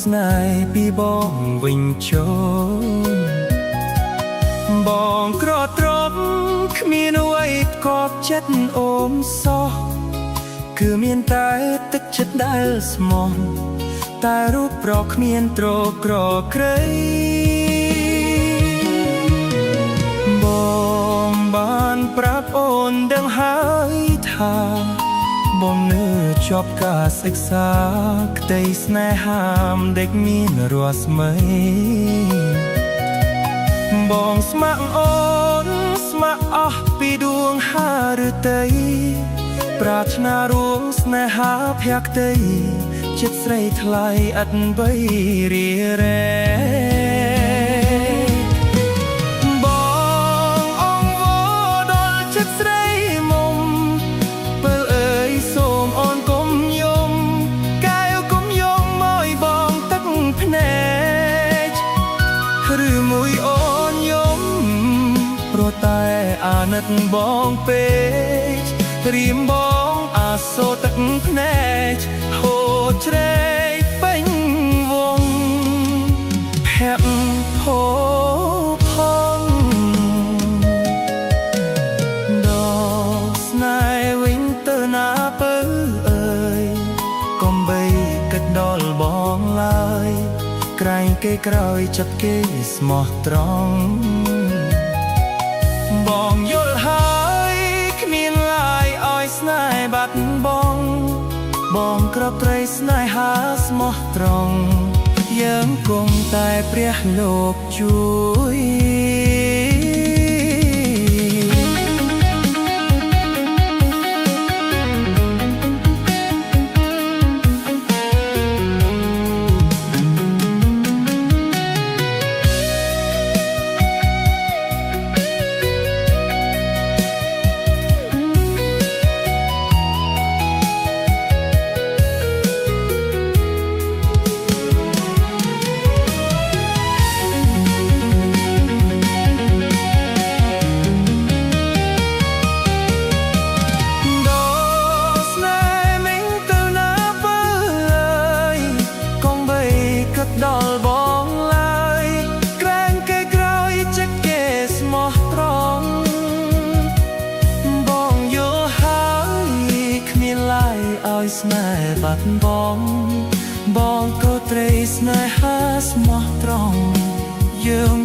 ស្នេហ៍ពីបងវិញចូលបងក្រត្រប់គ្មានអ្វីកប់ចិត្តអូនសោះគឺមានតែទឹកចិត្តដែលស្មោះតែរូបប្រគ្មានត្រក្រក្រៃបងបានប្រាប់អូនដឹងហើយថាបងនៅជាប់ការសិក្សាក្តីស្នេហាដេកមានរាល់ស្មីបងស្ម័គ្រអូនស្ម័គ្រអស់ពីដួងហាឬតីប្រាថ្នារួមស្នេហាភក្តីចិត្តស្រីថ្លៃអត់បីរារែបងអង្វរដល់ចិត្តស្រីមុំពេលអើយសូមអូនកុំយំកែវកុំយំមកបងទឹកភ្នែកឬមួយអូនយំព្រោះតែអាណិតបងពេករៀមបងអាសូរទឹកភ្នែកហូរជ្រែកពេញវងភ័ក្រផោផងដល់ស្នេហ៍វិញទៅណាពើអើយកុំបីគិតដល់បងឡើយក្រែងគេក្រោយចិត្តគេស្មោះត្រង់បងយល់ហើយគ្មានឡាយឲ្យស្នេហ៍បាត់បងក្របត្រីស្នេហាស្មោះត្រង់យើងគង់តែព្រះលោកជួយដល់បងឡើយក្រែងគេក្រោយចិត្តគេស្មោះត្រង់បងយល់ហើយគ្មានឡាយឲ្យស្នេហ៍បាត់បងក៏ត្រីស្នេហាស្មោះត្រង់យើង